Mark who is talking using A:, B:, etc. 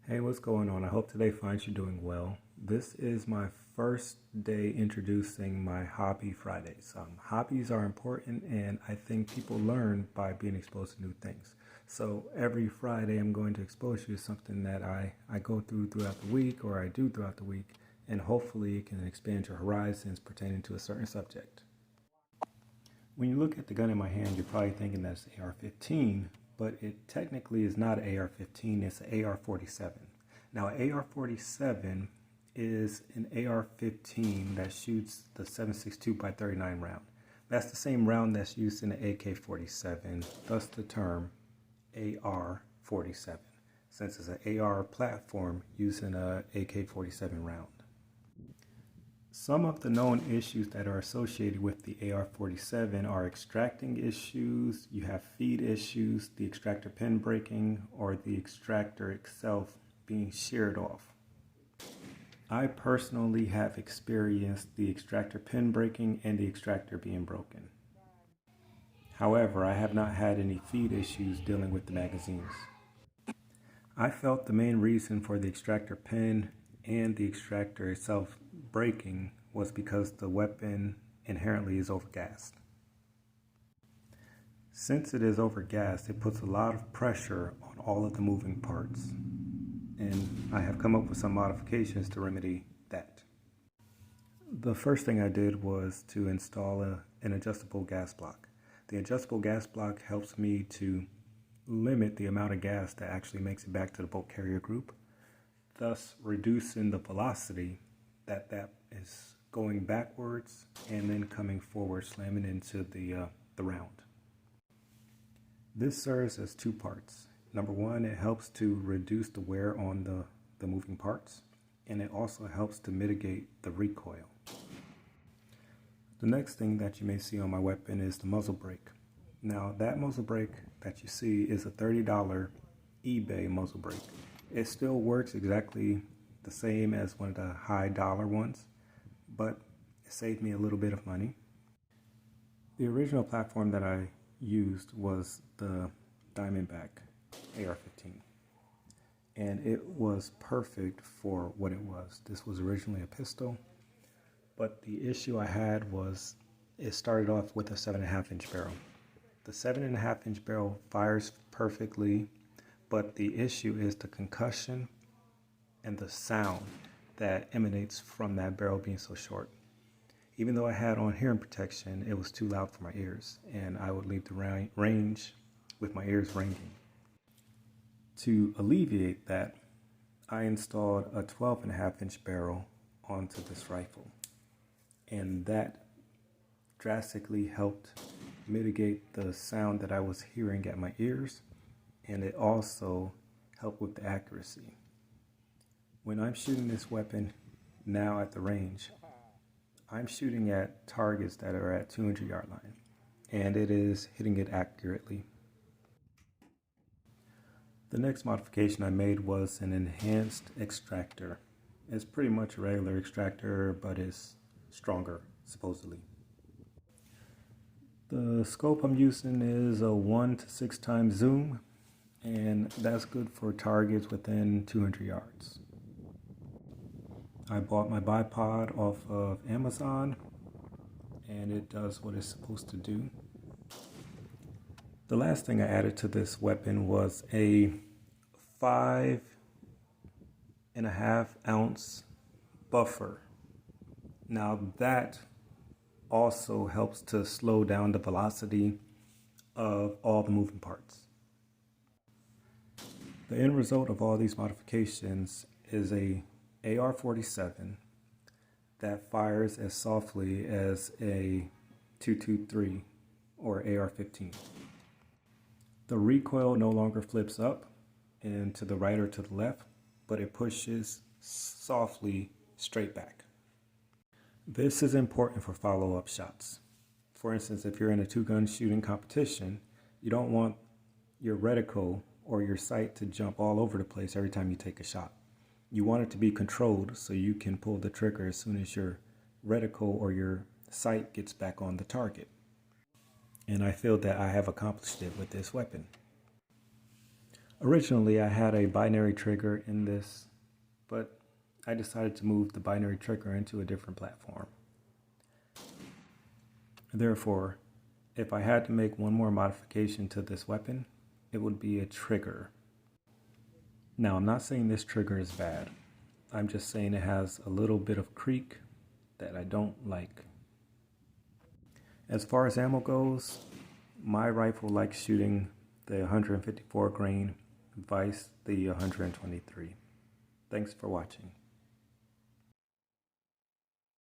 A: Hey, what's going on? I hope today finds you doing well. This is my first day introducing my Hobby Fridays. Hobbies are important, and I think people learn by being exposed to new things. So every Friday, I'm going to expose you to something that I go through throughout the week, or I do throughout the week, and hopefully it can expand your horizons pertaining to a certain subject. When you look at the gun in my hand, you're probably thinking that's AR-15, but it technically is not an AR-15, it's an AR-47. Now, AR-47 is an AR-15 that shoots the 7.62 by 39 round. That's the same round that's used in the AK-47, thus the term AR-47, since it's an AR platform using an AK-47 round. Some of the known issues that are associated with the AR-47 are extracting issues, you have feed issues, the extractor pin breaking, or the extractor itself being sheared off. I personally have experienced the extractor pin breaking and the extractor being broken. However, I have not had any feed issues dealing with the magazines. I felt the main reason for the extractor pin and the extractor itself breaking was because the weapon inherently is overgassed. Since it is overgassed, it puts a lot of pressure on all of the moving parts, and I have come up with some modifications to remedy that. The first thing I did was to install an adjustable gas block. The adjustable gas block helps me to limit the amount of gas that actually makes it back to the bolt carrier group, thus reducing the velocity that is going backwards and then coming forward, slamming into the round. This serves as two parts. Number one, it helps to reduce the wear on the moving parts, and it also helps to mitigate the recoil. The next thing that you may see on my weapon is the muzzle brake. Now, that muzzle brake that you see is a $30 eBay muzzle brake. It still works exactly the same as one of the high dollar ones, but it saved me a little bit of money. The original platform that I used was the Diamondback AR-15, and it was perfect for what it was. This was originally a pistol, but the issue I had was it started off with a 7.5-inch barrel. The 7.5-inch barrel fires perfectly, but the issue is the concussion and the sound that emanates from that barrel being so short. Even though I had on hearing protection, it was too loud for my ears, and I would leave the range with my ears ringing. To alleviate that, I installed a 12.5-inch barrel onto this rifle, and that drastically helped mitigate the sound that I was hearing at my ears, and it also helped with the accuracy. When I'm shooting this weapon now at the range, I'm shooting at targets that are at 200-yard line, and it is hitting it accurately. The next modification I made was an enhanced extractor. It's pretty much a regular extractor, but it's stronger, supposedly. The scope I'm using is a 1 to 6 times zoom, and that's good for targets within 200 yards. I bought my bipod off of Amazon, and it does what it's supposed to do. The last thing I added to this weapon was a 5.5-ounce buffer. Now that also helps to slow down the velocity of all the moving parts. The end result of all these modifications is a AR-47 that fires as softly as a 223 or AR-15. The recoil no longer flips up and to the right or to the left, but it pushes softly straight back. This is important for follow-up shots. For instance, if you're in a two-gun shooting competition, you don't want your reticle or your sight to jump all over the place every time you take a shot. You want it to be controlled so you can pull the trigger as soon as your reticle or your sight gets back on the target. And I feel that I have accomplished it with this weapon. Originally, I had a binary trigger in this, but I decided to move the binary trigger into a different platform. Therefore, if I had to make one more modification to this weapon, it would be a trigger. Now, I'm not saying this trigger is bad. I'm just saying it has a little bit of creak that I don't like. As far as ammo goes, my rifle likes shooting the 154 grain, vice the 123. Thanks for watching.